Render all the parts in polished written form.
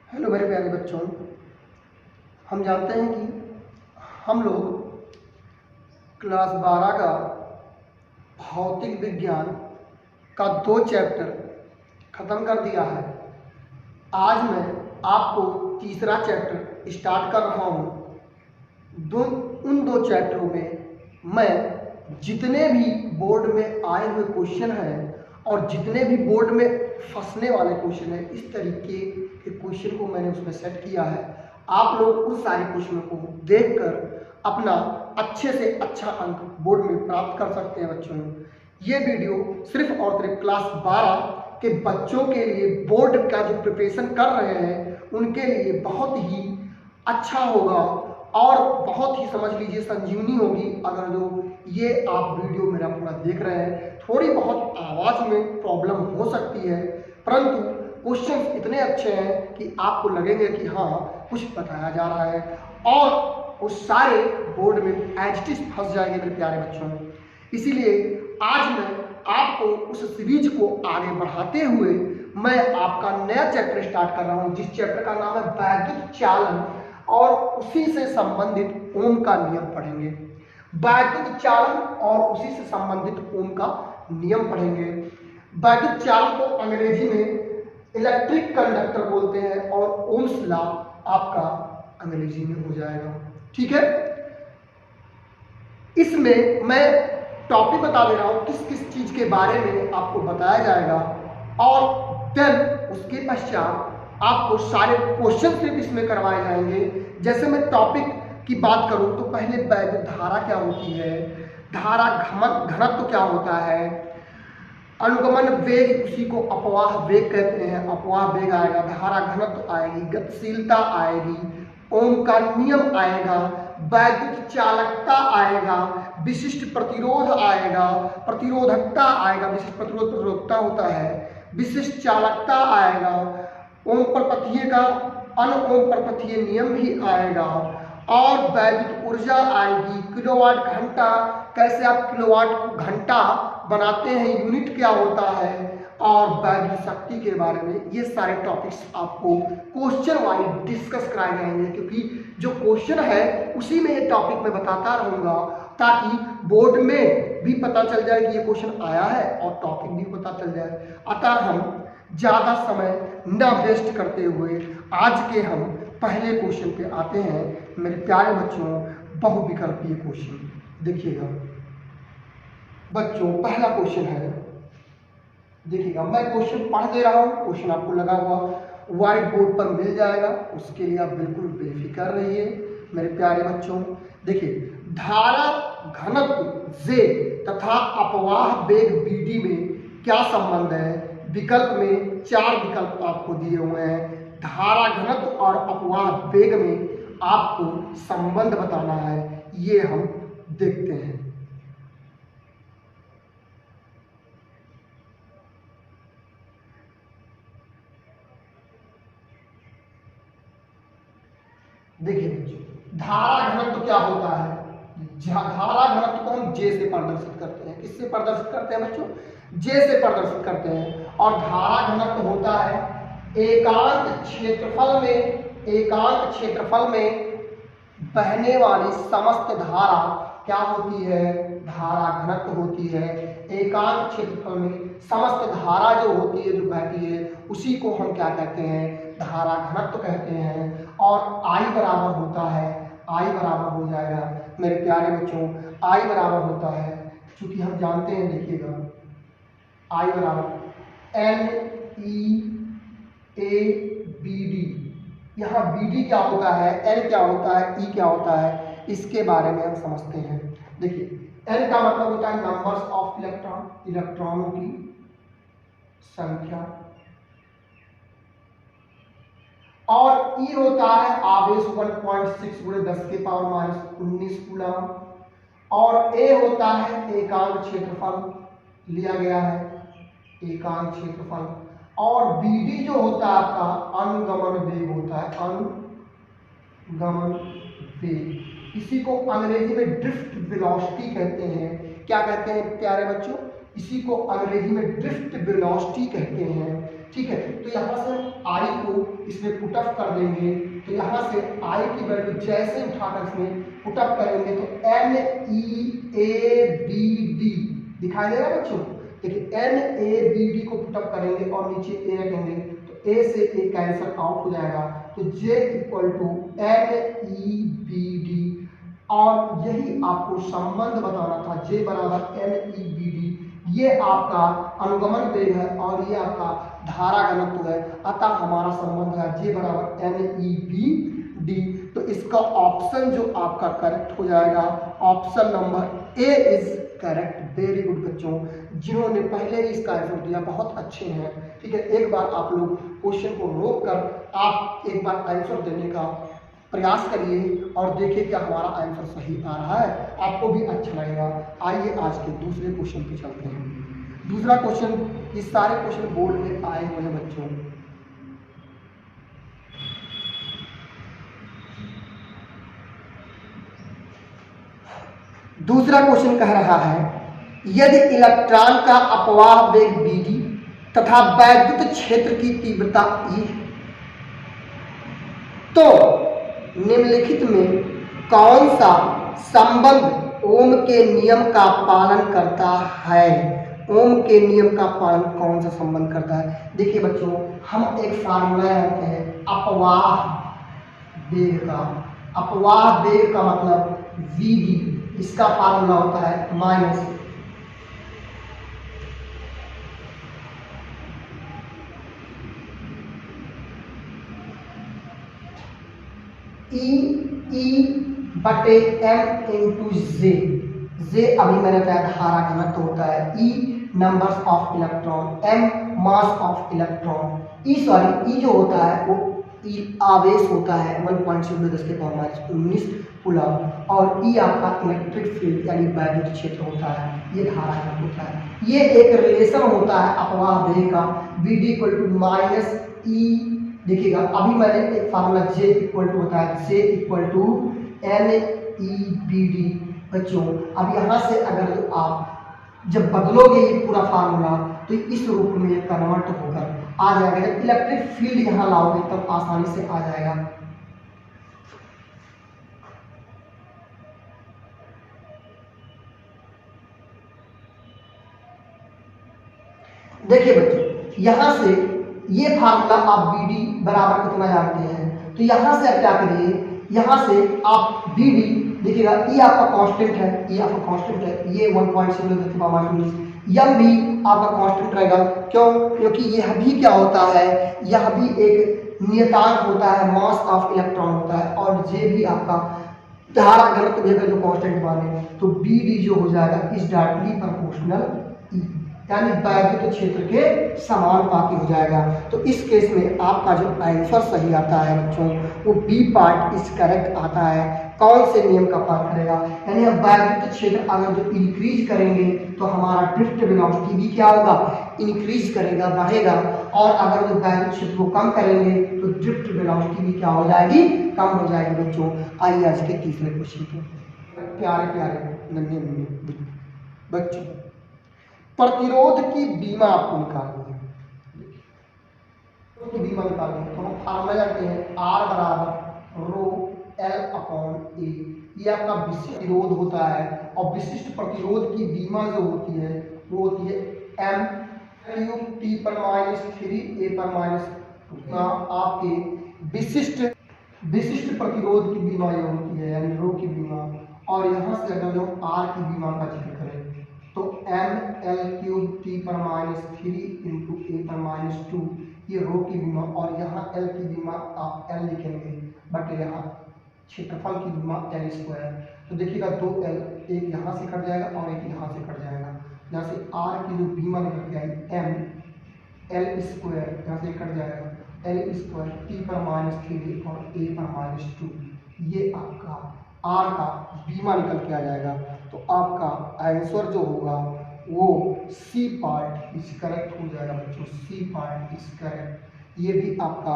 Hello मेरे प्यारे बच्चों, हम जानते हैं कि हम लोग क्लास 12 का भौतिक विज्ञान का 2 चैप्टर ख़त्म कर दिया है। आज मैं आपको तीसरा चैप्टर स्टार्ट कर रहा हूँ। उन 2 चैप्टरों में मैं जितने भी बोर्ड में आए हुए क्वेश्चन हैं और जितने भी बोर्ड में फंसने वाले क्वेश्चन हैं, इस तरीके के क्वेश्चन को मैंने उसमें सेट किया है। आप लोग उन सारे क्वेश्चनों को देखकर अपना अच्छे से अच्छा अंक बोर्ड में प्राप्त कर सकते हैं। बच्चों, ये वीडियो सिर्फ और सिर्फ क्लास 12 के बच्चों के लिए, बोर्ड का जो प्रिपरेशन कर रहे हैं उनके लिए बहुत ही अच्छा होगा और बहुत ही समझ लीजिए संजीवनी होगी अगर जो ये आप वीडियो मेरा पूरा देख रहे हैं। थोड़ी बहुत आवाज़ में प्रॉब्लम हो सकती है, परंतु क्वेश्चंस इतने अच्छे हैं कि आपको लगेंगे कि हाँ कुछ बताया जा रहा है और वो सारे बोर्ड में एज इट इज फंस जाएंगे मेरे प्यारे बच्चों। इसीलिए आज मैं आपको उस सीरीज को आगे बढ़ाते हुए मैं आपका नया चैप्टर स्टार्ट कर रहा हूँ, जिस चैप्टर का नाम है वैद्युत चालन, और उसी से संबंधित ओम का नियम पढ़ेंगे। वैद्युत चालन और उसी से संबंधित ओम का नियम पढ़ेंगे। वैद्युत चालन को अंग्रेजी में इलेक्ट्रिक कंडक्टर बोलते हैं और ओम्स लॉ आपका अंग्रेजी में हो जाएगा। ठीक है, इसमें मैं टॉपिक बता दे रहा हूं किस किस चीज के बारे में आपको बताया जाएगा और देन उसके पश्चात आपको सारे क्वेश्चन सिर्फ इसमें करवाए जाएंगे। जैसे मैं टॉपिक की बात करूं तो पहले वैद्युत धारा क्या होती है, धारा घनत्व क्या होता है, अनुगमन वेग उसी को अपवाह वेग कहते हैं, अपवाह वेग आएगा, धारा घनत्व आएगी, गतिशीलता आएगी, ओम का नियम आएगा, वैद्युत चालकता आएगा, विशिष्ट प्रतिरोध आएगा, प्रतिरोधकता आएगा, विशिष्ट प्रतिरोध प्रतिरोधकता होता है, विशिष्ट चालकता आएगा, ओम परपथीय का अनओम परपथीय नियम भी आएगा और वैद्युत ऊर्जा आएगी, किलोवाट घंटा, कैसे आप किलोवाट को घंटा बनाते हैं, यूनिट क्या होता है, और वैद्युत शक्ति के बारे में। ये सारे टॉपिक्स आपको क्वेश्चन वाइज डिस्कस कराए जाएंगे, क्योंकि जो क्वेश्चन है उसी में ये टॉपिक मैं बताता रहूँगा ताकि बोर्ड में भी पता चल जाए कि ये क्वेश्चन आया है और टॉपिक भी पता चल जाए। अतः हम ज़्यादा समय न वेस्ट करते हुए आज के हम पहले क्वेश्चन पे आते हैं मेरे प्यारे बच्चों। बहुविकल्पीय क्वेश्चन देखिएगा बच्चों। पहला क्वेश्चन है, देखिएगा मैं क्वेश्चन पढ़ दे रहा हूँ, क्वेश्चन आपको लगा हुआ व्हाइट बोर्ड पर मिल जाएगा, उसके लिए आप बिल्कुल बेफिक्र रहिए मेरे प्यारे बच्चों। देखिए, धारा घनत्व जे तथा अपवाह वेग बीडी में क्या संबंध है। विकल्प में 4 विकल्प आपको दिए हुए हैं। धारा घनत्व और अपवाह वेग में आपको संबंध बताना है, ये हम देखते हैं। देखिए बच्चों, धारा घनत्व क्या होता है। धारा घनत्व को हम जे से प्रदर्शित करते हैं। किससे प्रदर्शित करते हैं बच्चों? जे से प्रदर्शित करते हैं। और धारा घनत्व होता है एकांक क्षेत्रफल में बहने वाली समस्त धारा क्या होती है, धारा घनत्व होती है। एकांक क्षेत्रफल में समस्त धारा जो होती है, जो बहती है, उसी को हम क्या कहते हैं, धारा घनत्व कहते हैं। और I बराबर होता है, I बराबर हो जाएगा मेरे प्यारे बच्चों, I बराबर होता है, क्योंकि हम जानते हैं, देखिएगा I बराबर NEABD। यहाँ BD क्या होता है, N क्या होता है, E क्या होता है, इसके बारे में हम समझते हैं। देखिए, N का मतलब होता है नंबर्स ऑफ इलेक्ट्रॉन, इलेक्ट्रॉनों की संख्या, और E होता है आवेश 1.6 × 10⁻⁻19 कूलम, और A होता है एकांक क्षेत्रफल लिया गया है, एकांक क्षेत्रफल, और BD जो होता है आपका अनुगमन वेग होता है, अनुगमन वेग। इसी को अंग्रेजी में ड्रिफ्ट वेलोसिटी कहते हैं। क्या कहते हैं प्यारे बच्चों? इसी को अंग्रेजी में ड्रिफ्ट वेलोसिटी कहते हैं। ठीक है, तो यहाँ से I को इसमें पुटअप कर देंगे तो यहाँ से I की वैल्यू जैसे उठाकर इसमें पुटअप करेंगे तो NEABD दिखाई देगा बच्चों। देखिए NABD को पुटअप करेंगे और नीचे A रखेंगे तो A से A कैंसल आउट हो जाएगा तो J इक्वल टू NEBD। और यही आपको संबंध बताना था, J बराबर NEBD। ये आपका अनुगमन वेग है और ये आपका धारा घनत्व है, अतः हमारा संबंध है J बराबर NEBD। तो इसका ऑप्शन जो आपका करेक्ट हो जाएगा, option number A is correct. Very good बच्चों, जिन्होंने पहले ही इसका आंसर दिया बहुत अच्छे हैं। ठीक है, एक बार आप लोग क्वेश्चन को रोक कर आप एक बार आंसर देने का प्रयास करिए और देखिए क्या हमारा आंसर सही आ रहा है, आपको भी अच्छा लगेगा। आइए आज के दूसरे क्वेश्चन पे चलते हैं। दूसरा क्वेश्चन, ये सारे क्वेश्चन बोर्ड में आए हुए हैं बच्चों। दूसरा क्वेश्चन कह रहा है यदि इलेक्ट्रॉन का अपवाह वेग BD तथा वैद्युत क्षेत्र की तीव्रता E है तो निम्नलिखित में कौन सा संबंध ओम के नियम का पालन करता है। ओम के नियम का पालन कौन सा संबंध करता है। देखिए बच्चों, हम एक फार्मूला रखते हैं अपवाह वेग का। अपवाह वेग का मतलब VD, इसका फार्मूला होता है माइनस E/m इंटू जे अभी मैंने बताया धारा घनत्व होता है, E numbers of electron, m mass of electron. E जो होता है वो E आवेश होता है 1.10⁻19 कूलम और E आपका इलेक्ट्रिक फील्ड यानी वैद्युत क्षेत्र होता है, ये धारा घनत्व होता है। ये एक रिलेशन होता है अपवाह वेग का VD equal to minus E। देखिएगा अभी मैंने एक फार्मूला J इक्वल टू होता है J इक्वल टू NEBD। बच्चों अब यहाँ से अगर आप जब बदलोगे ये पूरा फार्मूला तो इस रूप में ये कन्वर्ट होकर आ जाएगा। जब इलेक्ट्रिक फील्ड यहाँ लाओगे तब आसानी से आ जाएगा। देखिए बच्चों, यहाँ से ये फार्मूला आप BD बराबर कितना जानते हैं तो यहाँ से आप क्या करिए, यहाँ से आप BD देखिएगा E आपका कांस्टेंट है, E आपका कांस्टेंट है, ये 1.10⁻19 यम भी आपका कांस्टेंट रहेगा। क्यों? क्योंकि यह भी क्या होता है, यह भी एक नियतांक होता है, मास ऑफ इलेक्ट्रॉन होता है और J भी आपका धारा घनत्व देकर जो कांस्टेंट माने तो BD जो हो जाएगा इज डायरेक्टली प्रोपोर्शनल E यानी वैद्युत क्षेत्र के समानुपाती हो जाएगा। तो इस केस में आपका जो आंसर सही आता है बच्चों वो B पार्ट इज करेक्ट आता है। कौन से नियम का पालन करेगा, यानी हम वैद्युत क्षेत्र अगर जो इंक्रीज करेंगे तो हमारा ड्रिफ्ट वेलोसिटी भी क्या होगा, इंक्रीज करेगा, बढ़ेगा। और अगर जो वैद्युत क्षेत्र को कम करेंगे तो ड्रिफ्ट वेलोसिटी भी क्या हो जाएगी, कम हो जाएगी। बच्चों आइए आज के तीसरे क्वेश्चन पे। प्यारे प्यारे नन्हे बच्चों, प्रतिरोध की बीमा आपको निकालनी है। की बीमा निकालनी है तो हम फार्मूला जानते हैं R बराबर रो L/A। ये आपका विशिष्ट प्रतिरोध होता है और विशिष्ट प्रतिरोध की बीमा जो होती है वो होती है m3 आपके विशिष्ट प्रतिरोध की बीमा ये होती है यानी रो की बीमा। और यहाँ से अगर जो R की बीमा का जिक्र करें तो mL3T/3 इंटू A/2 ये रो की बीमा और यहाँ L की बीमा आप L लिखेंगे बट यहाँ क्षेत्रफल की बीमा L²। तो देखिएगा 2L, एक यहाँ से कट जाएगा और एक यहाँ से कट जाएगा। यहाँ से R की जो बीमा निकल के आई m L² यहाँ से कट जाएगा L² T/3 और A/2 ये आपका R का बीमा निकल के आ जाएगा। तो आपका आंसर जो होगा वो C पार्ट इज करेक्ट हो जाएगा बच्चों, C पार्ट इज करेक्ट। ये भी आपका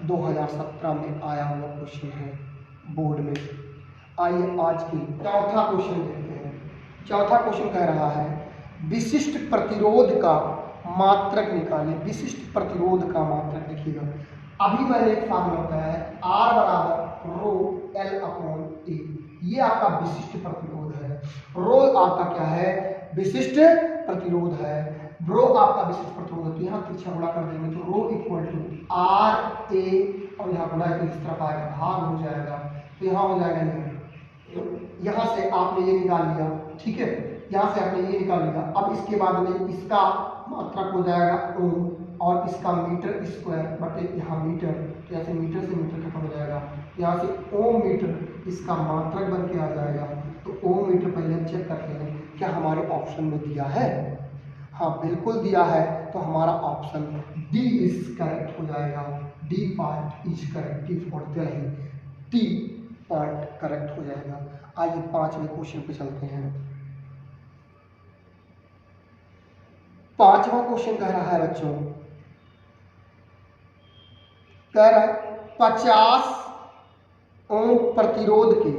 2017 में आया हुआ क्वेश्चन है बोर्ड में। आइए आज की चौथा क्वेश्चन देखते हैं। चौथा क्वेश्चन कह रहा है विशिष्ट प्रतिरोध का मात्रक निकालिए। विशिष्ट प्रतिरोध का मात्रक देखिएगा अभी मैंने एक फार्मूला बताया है, R बराबर रो L अपॉन A। ये आपका विशिष्ट प्रतिरोध है। रो आपका क्या है? विशिष्ट प्रतिरोध है। रो आपका विशिष्ट प्रतिरोध है, तो यहाँ तिरछा गुणा कर देंगे तो rho equal to R A, और यहाँ गुणा तो इस तरफ आएगा, भाग हो जाएगा, तो यहाँ हो जाएगा नहीं। यहाँ से आपने ये निकाल लिया, ठीक है, यहाँ से आपने ये निकाल लिया। अब इसके बाद में इसका मात्रक हो जाएगा ओम, और इसका मीटर स्क्वायर बटे यहाँ मीटर, तो यहाँ से मीटर खत्म हो जाएगा, यहाँ से ओम मीटर इसका मात्रक बन के आ जाएगा। तो ओम मीटर पहले हम चेक करते हैं क्या हमारे ऑप्शन में दिया है। हाँ बिल्कुल दिया है, तो हमारा ऑप्शन डी इज करेक्ट हो जाएगा। D part is correct, D for Delhi, D part correct हो जाएगा। आइए 5वें क्वेश्चन पे चलते हैं। 5वां क्वेश्चन कह रहा है बच्चों, कह रहा है 50 ओम प्रतिरोध के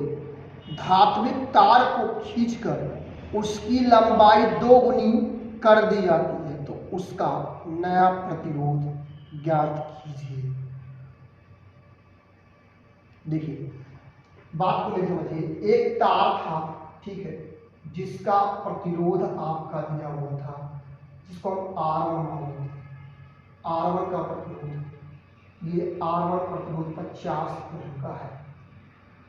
धात्विक तार को खींचकर उसकी लंबाई 2 गुनी कर दी जाती है, तो उसका नया प्रतिरोध ज्ञात कीजिए। देखिए बात को मेरे समझिए, एक तार था, ठीक है, जिसका प्रतिरोध आपका दिया हुआ था, जिसको हम R1 मानेंगे। R1 का प्रतिरोध, ये R1 प्रतिरोध 50 ओम का है,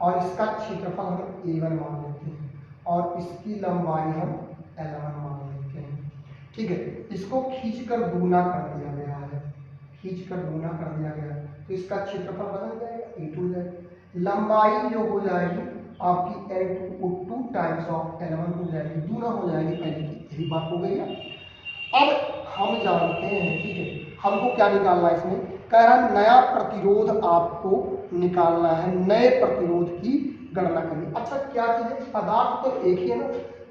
और इसका क्षेत्रफल हम A1 मान लेते हैं, और इसकी लंबाई हम L1 मान लेते हैं, ठीक है। इसको खींचकर दूना कर दिया गया है, खींचकर दूना कर दिया गया है, तो इसका क्षेत्रफल बदल जाएगा, A2 हो जाएगा। लंबाई जो हो जाएगी आपकी L2 2 टाइम्स ऑफ L1 हो जाएगी, दूना हो जाएगी, पहले की यही बात हो गई है। अब हम जानते हैं, ठीक है, हमको क्या निकालना है इसमें, कह रहा है नया प्रतिरोध आपको निकालना है, नए प्रतिरोध की गणना करिए। अच्छा क्या चीज है, पदार्थ तो एक ही है ना,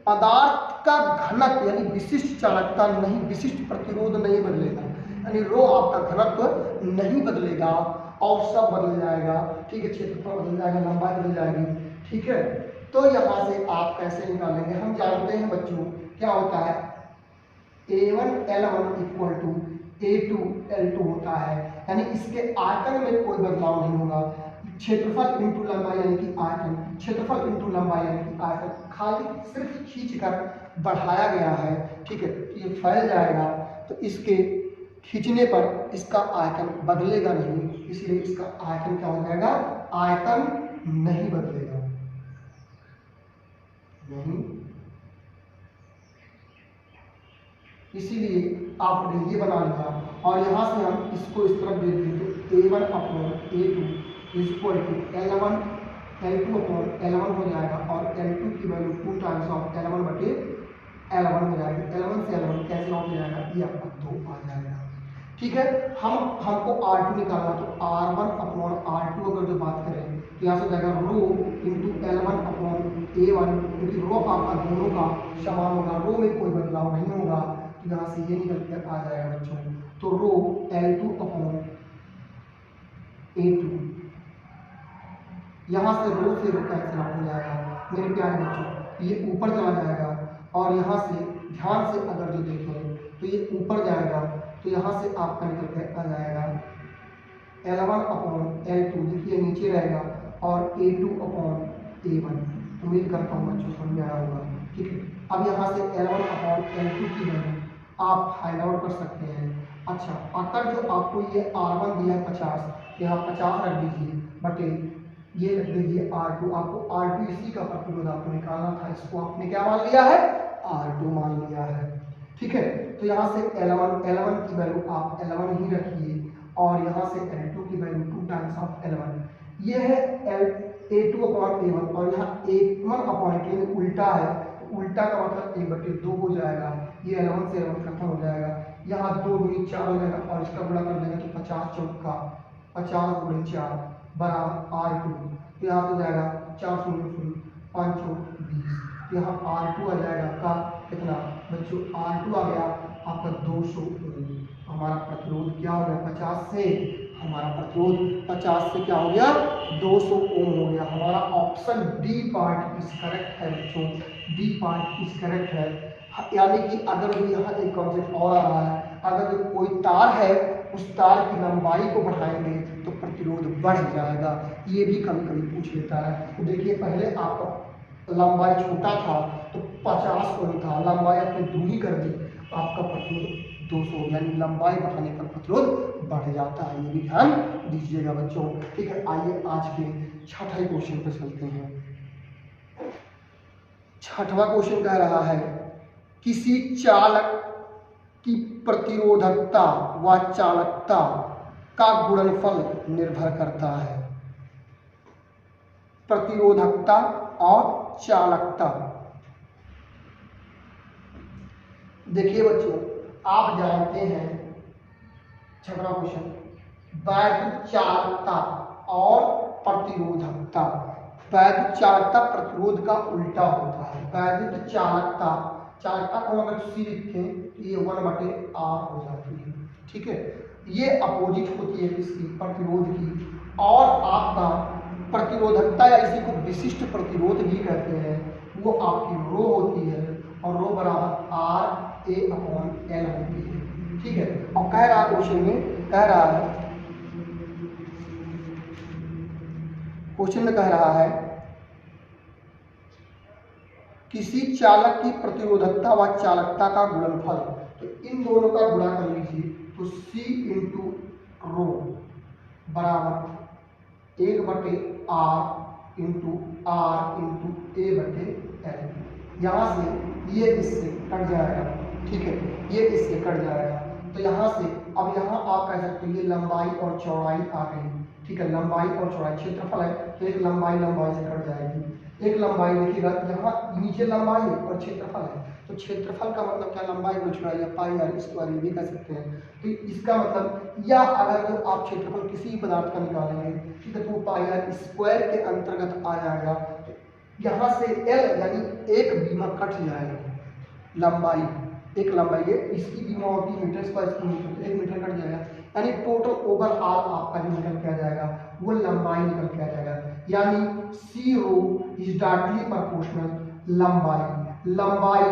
पदार्थ का घनत्व यानी विशिष्ट चालकता नहीं, विशिष्ट प्रतिरोध नहीं बदलेगा, यानी रो आपका घनत्व नहीं बदलेगा, और सब बदल जाएगा, ठीक है, क्षेत्रफल बदल जाएगा, लंबाई बदल जाएगी, ठीक है। तो यहाँ से आप कैसे निकालेंगे, हम जानते हैं बच्चों क्या होता है, A1 L1 equal to A2 L2 होता है, यानी इसके आयतन में कोई बदलाव नहीं होगा। क्षेत्रफल इंटू लंबाई यानी कि आयतन, क्षेत्रफल इंटू लंबाई यानी कि आयतन, खाली सिर्फ खींचकर बढ़ाया गया है, ठीक है, ये फैल जाएगा, तो इसके खींचने पर इसका आयतन बदलेगा नहीं, इसलिए इसका आयतन क्या हो जाएगा, आयतन नहीं बदलेगा, नहीं, इसीलिए आपने ये बना लिया, और यहाँ से हम इसको इस तरफ दे दें तो A1 upon A2 equal to L1 L2 upon L1 हो जाएगा, और L2 की वैल्यू 2 टाइम्स ऑफ L1 बटे L1 हो जाएगी, L1 से L1 कैंसिल आउट हो जाएगा, ये आपका 2 आ जाएगा, ठीक है। हमको R2 निकालना, तो R1 अपॉन R2 अगर जो बात करें तो यहाँ से हो जाएगा rho into L1 upon A1, क्योंकि रो आपका दोनों का समान होगा, रो में कोई बदलाव नहीं होगा, तो यहाँ से ये निकल कर आ जाएगा बच्चों, तो रो L2 अपॉन A2, यहाँ से रो कैंसिल आउट हो जाएगा मेरे प्यारे बच्चों, ये ऊपर चला जाएगा, और यहाँ से ध्यान से अगर जो देखें तो ये ऊपर जाएगा, तो यहाँ से आपका निकल कर आ जाएगा L1 अपॉन L2, देखिए नीचे रहेगा, और A2 अपॉन A1। उम्मीद करता हूँ बच्चों समझ में आया होगा, ठीक है। अब यहाँ से L1 अपॉन L2 की वैल्यू आप फाइंड आउट कर सकते हैं। अच्छा, अगर जो आपको ये R1 दिया है 50, यहाँ 50 रख दीजिए, बटे ये रख दीजिए R2, आपको R2 इसी का प्रतिरोध आपको निकालना था, इसको आपने क्या मान लिया है, R2 मान लिया है, ठीक है। तो यहाँ से L1 की वैल्यू आप L1 ही रखिए, और यहाँ से L2 की वैल्यू 2 टाइम्स ऑफ L1, ये है A2 अपॉन A1, और यहाँ A1 अपॉन A उल्टा है, तो उल्टा का मतलब 1/2 हो जाएगा, ये L1 से L1 खत्म हो जाएगा, यहाँ 2 दूनी 4 हो जाएगा, और इसका गुणा कर देंगे तो 50 चौका 50 गुणे 4 बराबर R2, तो यहाँ से हो जाएगा 4 शून्य 5 चौक 20, यहाँ R2 आ जाएगा आपका कितना बच्चों, R2 आ गया आपका 200 ओम। हमारा प्रतिरोध क्या हो गया, 50 से हमारा प्रतिरोध 50 से क्या हो गया, 200 ओम हो गया। हमारा option D part is correct है बच्चों, डी पार्ट इज करेक्ट है। यानी कि अगर भी यहाँ एक कॉन्सेप्ट और आ रहा है, अगर कोई तार है उस तार की लंबाई को बढ़ाएंगे तो प्रतिरोध बढ़ जाएगा। ये भी कभी कभी पूछ लेता है। तो देखिए पहले आपका लंबाई छोटा था तो 50 ओम था, लंबाई आपने दूनी कर दी, आपका प्रतिरोध 200, यानी लंबाई बढ़ाने पर प्रतिरोध बढ़ जाता है। ये भी ध्यान दीजिएगा बच्चों। ठीक है, आइए आज के छठे क्वेश्चन पर चलते हैं। छठवां क्वेश्चन कह रहा है किसी चालक की प्रतिरोधकता व चालकता का गुणनफल निर्भर करता है। प्रतिरोधकता और चालकता। देखिए बच्चों, आप जानते हैं छठवां क्वेश्चन, वैद्युत चालकता और प्रतिरोधकता। वैद्युत चालकता प्रतिरोध का उल्टा होता है। वैद्युत चालकता, चालकता को अगर सी लिखें तो ये 1/R हो जाती है। ठीक है, ये अपोजिट होती है किसकी, प्रतिरोध की। और आपका प्रतिरोधकता या इसी को विशिष्ट प्रतिरोध भी कहते हैं, वो आपकी रो होती है और रो बराबर RA/L होती है। ठीक है, और कह रहा क्वेश्चन में कह रहा है, क्वेश्चन में कह रहा है किसी चालक की प्रतिरोधकता व चालकता का गुणनफल। तो इन दोनों का गुणा कर लीजिए तो C इंटू रो बराबर 1/R into R into A/L। यहाँ से ये इससे कट जाएगा। ठीक है, ये इससे कट जाएगा तो यहाँ से अब यहाँ आप कह सकते हैं ये लंबाई और चौड़ाई आ गई। ठीक है, लंबाई और चौड़ाई, क्षेत्रफल है तो एक लंबाई से कट जाएगी। एक लंबाई देखिएगा यहाँ नीचे लंबाई और क्षेत्रफल है, तो क्षेत्रफल का मतलब क्या, लंबाई को चौड़ाई या पाई आर स्क्वायर, ये भी कह सकते हैं। तो इसका मतलब, या अगर जो आप क्षेत्रफल किसी पदार्थ का निकालेंगे, ठीक है, तो पाई आर स्क्वायर के अंतर्गत आ जाएगा। तो यहाँ से एल यानी एक बीमा कट जाएगा, लंबाई एक लंबाई है, इसकी बीमा होती है मीटर स्क्वायर, इसकी मीटर, तो 1 मीटर कट जाएगा, यानी टोटल ओवरऑल आपका जो निकल के आ जाएगा वो लंबाई निकल के आ जाएगा। यानी सी रो इज डायरेक्टली प्रोपोर्शनल लंबाई, लंबाई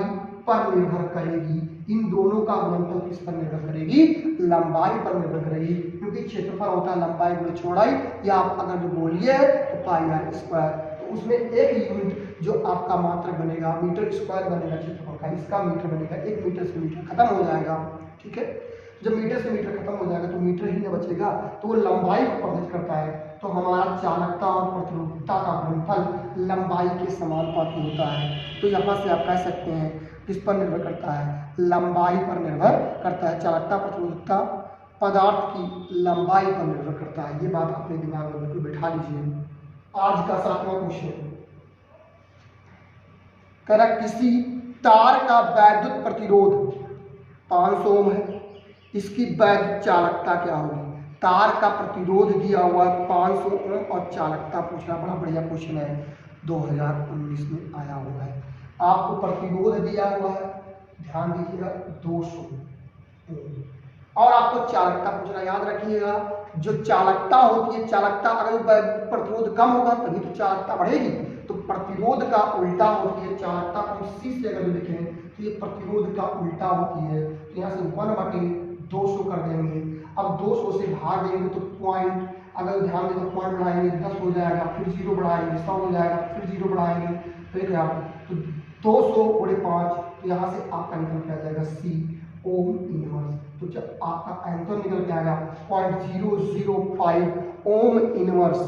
पर निर्भर करेगी। इन दोनों का गुणनफल किस पर निर्भर करेगी, लंबाई पर निर्भर करेगी, क्योंकि क्षेत्रफल होता है लंबाई गुणे चौड़ाई, या आप अगर जो बोलिए तो पाई आर स्क्वायर। तो उसमें एक यूनिट जो आपका मात्रक बनेगा, मीटर स्क्वायर बनेगा क्षेत्रफल का, इसका मीटर बनेगा, 1 मीटर से मीटर खत्म हो जाएगा। ठीक है, जब मीटर से मीटर खत्म हो जाएगा तो मीटर ही न बचेगा, तो वो लंबाई को प्रभावित करता है। तो हमारा चालकता और प्रतिरोधकता का गुणनफल लंबाई के समानुपाती होता है। तो यहाँ से आप कह सकते हैं किस पर निर्भर करता है, लंबाई पर निर्भर करता है। चालकता प्रतिरोधकता पदार्थ की लंबाई पर निर्भर करता है। ये बात अपने दिमाग में बिल्कुल बैठा लीजिए। आज का 7वां क्वेश्चन कह रहा किसी तार का वैद्युत प्रतिरोध 500 ओम है, इसकी वैद्युत चालकता क्या होगी। तार का प्रतिरोध दिया हुआ है 500 ओम और चालकता पूछना, बड़ा बढ़िया क्वेश्चन है, 2019 में आया हुआ है। आपको प्रतिरोध दिया हुआ है, ध्यान दीजिएगा 200 ओम, और आपको चालकता पूछना, याद रखिएगा जो चालकता होती है, चालकता अगर प्रतिरोध कम होगा तभी तो चालकता बढ़ेगी, तो प्रतिरोध का उल्टा होती है चालकता। को सी से अगर लिखें तो ये प्रतिरोध का उल्टा होती है। तो यहाँ से 1/200 कर देंगे। अब 200 से भाग देंगे तो पॉइंट, अगर ध्यान दें तो पॉइंट बढ़ाएंगे 10 हो जाएगा, फिर 0 बढ़ाएंगे 100 हो जाएगा, फिर 0 बढ़ाएंगे फिर क्या, तो 200/5, तो यहाँ से आपका निकल के आ जाएगा सी ओम इनवर्स। तो जब आपका आंसर निकल के आएगा 0.005 ओम इनवर्स।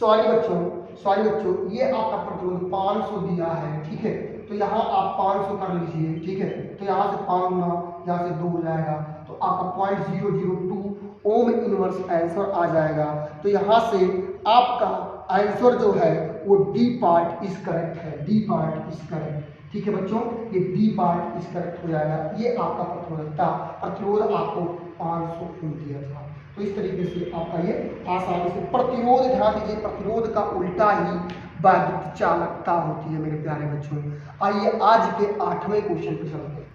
सॉरी बच्चों, ये आपका प्रतिरोध 500 दिया है। ठीक है, तो यहाँ आप 500 कर लीजिए। ठीक है, तो यहाँ से 5 गुना, यहाँ से 2 हो जाएगा, तो आपका 0.002 ओम इनवर्स आंसर आ जाएगा। तो यहाँ से आपका आंसर जो है वो डी पार्ट इज करेक्ट है, डी पार्ट इज करेक्ट। ठीक है बच्चों, ये डी पार्ट इज करेक्ट हो जाएगा। ये आपका प्रतिरोध आपको 500 ओम दिया था। तो इस तरीके से आपका ये आसानी से प्रतिरोध, ध्यान दीजिए प्रतिरोध का उल्टा ही वैद्युत चालकता होती है मेरे प्यारे बच्चों। आइए आज के 8वें क्वेश्चन पे चलते हैं,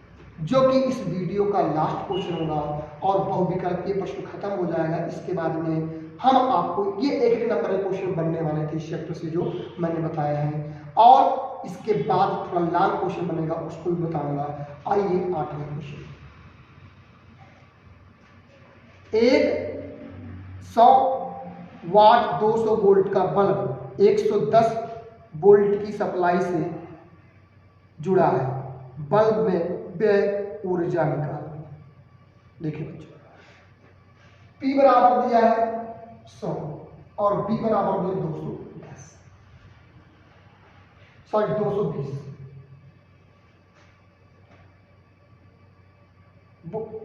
जो कि इस वीडियो का लास्ट क्वेश्चन होगा और बहुविकल्पीय प्रश्न खत्म हो जाएगा। इसके बाद में हम आपको ये 1-1 नंबर के क्वेश्चन बनने वाले थे इस चैप्टर से जो मैंने बताया है। और इसके बाद थोड़ा लाल क्वेश्चन बनेगा, उसको भी बताऊंगा। आइए 8वां क्वेश्चन। एक 100 वाट 200 वोल्ट का बल्ब 110 वोल्ट की सप्लाई से जुड़ा है, बल्ब में व्यय ऊर्जा निकालनी। देखिए बच्चों, P बराबर दिया है 100 और B बराबर दिया 210, सॉरी 220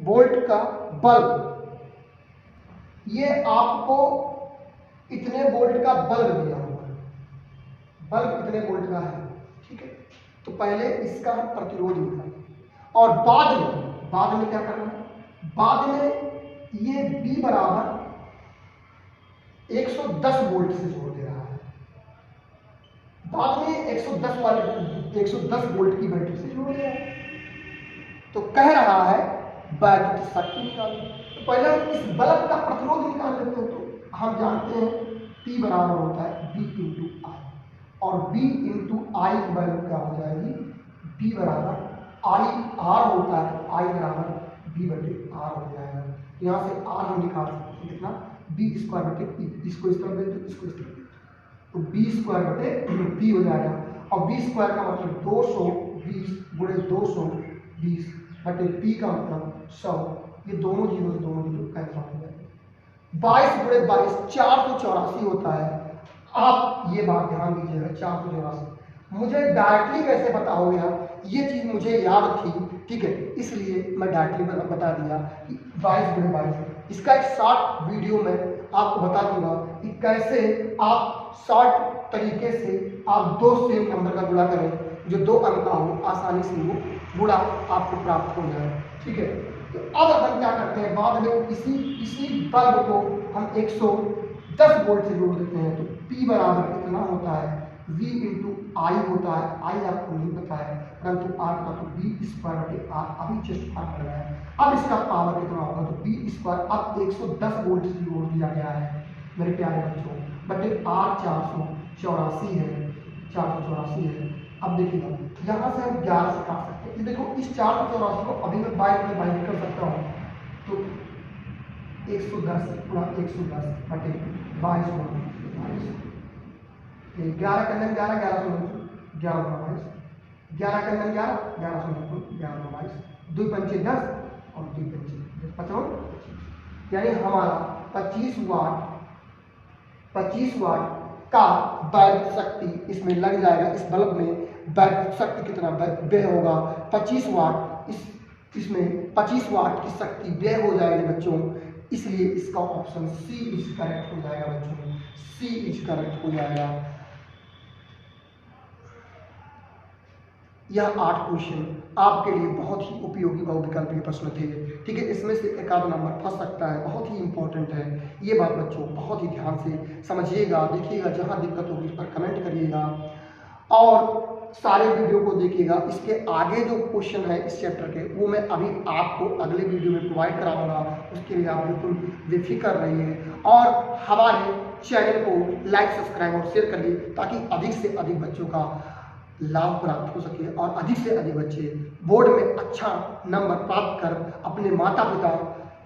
वोल्ट का बल्ब। ये आपको इतने वोल्ट का बल्ब दिया हुआ है, बल्ब इतने वोल्ट का है, ठीक है। तो पहले इसका हम प्रतिरोध निकालेंगे और बाद में क्या करना है, बाद में ये B बराबर 110 वोल्ट से जोड़ दे रहा है, बाद में 110 वोल्ट की बैटरी से जोड़ दिया है। तो कह रहा है वैद्युत शक्ति निकालो। तो पहले हम इस बल्ब का प्रतिरोध निकाल लेते हैं। तो हम जानते हैं P बराबर होता है B इंटू आई, और B इंटू आई की वैल्यू क्या हो जाएगी, B बराबर आई आर होता है, I बराबर B बटे आर हो जाएगा। यहाँ से R हम निकाल सकते हैं कितना, B स्क्वायर बटे P, इसको इस तरफ दे दो, इसको इस तरफ दे दो, तो B स्क्वायर बटे P हो जाएगा। और B स्क्वायर का मतलब 220 गुणे 220 बटे P का मतलब 100, ये दोनों जीरो कैंसिल हो जाएंगे। 22 गुणे 22 484 होता है। आप ये बात ध्यान दीजिएगा, 484 मुझे डायरेक्टली कैसे पता हो गया, ये चीज मुझे याद थी, ठीक है, इसलिए मैं डायरेक्टली बता दिया कि 22 गुणे 22। इसका एक शॉर्ट वीडियो में आपको बता दूंगा कि कैसे आप शॉर्ट तरीके से आप दो सेम नंबर का गुणा करें, जो 2 अंक का हो, आसानी से वो गुणा आपको प्राप्त हो जाए, ठीक है। तो अब अपन क्या करते हैं, बाद में इसी बल्ब को हम 110 वोल्ट से जोड़ देते हैं। तो P बराबर कितना होता है, V इंटू आई होता है, आई आपको नहीं पता है, परंतु आर का तो B स्क्वायर बटे आर, अभी जस्ट पार कर रहा है। अब इसका पावर कितना होगा, तो B स्क्वायर अब 110 वोल्ट से जोड़ दिया गया है मेरे प्यारे बच्चों, बटे आर 484 है, 484 है। अब देखिएगा यहाँ से हम 11 से काट सकते हैं। देखो इस 484 को अभी मैं बाइक कर सकता हूँ, तो 110 गुणा 110 बटे 22 गुणा 11 कन्नन 11 11 11 गुणा 22, 11 कन्नन 11 11 11 गुणा 22, 2 पंचे 10 और 2 पंचे 55, यानी हमारा 25 वाट का वैद्युत शक्ति इसमें लग जाएगा। इस बल्ब में वैद्युत शक्ति कितना व्यय होगा, 25 वाट, इसमें 25 वाट की शक्ति व्यय हो जाएगी बच्चों, इसलिए इसका ऑप्शन सी इज करेक्ट हो जाएगा बच्चों, सी इज करेक्ट हो जाएगा। यह 8 क्वेश्चन आपके लिए बहुत ही उपयोगी बहुविकल्पीय प्रश्न थे, ठीक है। इसमें से एक आध नंबर फंस सकता है, बहुत ही इंपॉर्टेंट है ये बात बच्चों, बहुत ही ध्यान से समझिएगा, देखिएगा, जहां दिक्कत होगी उस पर कमेंट करिएगा और सारे वीडियो को देखिएगा। इसके आगे जो क्वेश्चन है इस चैप्टर के, वो मैं अभी आपको अगले वीडियो में प्रोवाइड कराऊंगा, उसके लिए आप बिल्कुल बेफिक्र रहिए और हमारे चैनल को लाइक, सब्सक्राइब और शेयर करिए, ताकि अधिक से अधिक बच्चों का लाभ प्राप्त हो सके और अधिक से अधिक बच्चे बोर्ड में अच्छा नंबर प्राप्त कर अपने माता पिता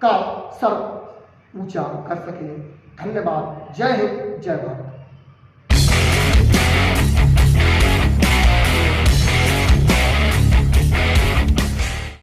का सर ऊंचा कर सके। धन्यवाद। जय हिंद, जय भारत।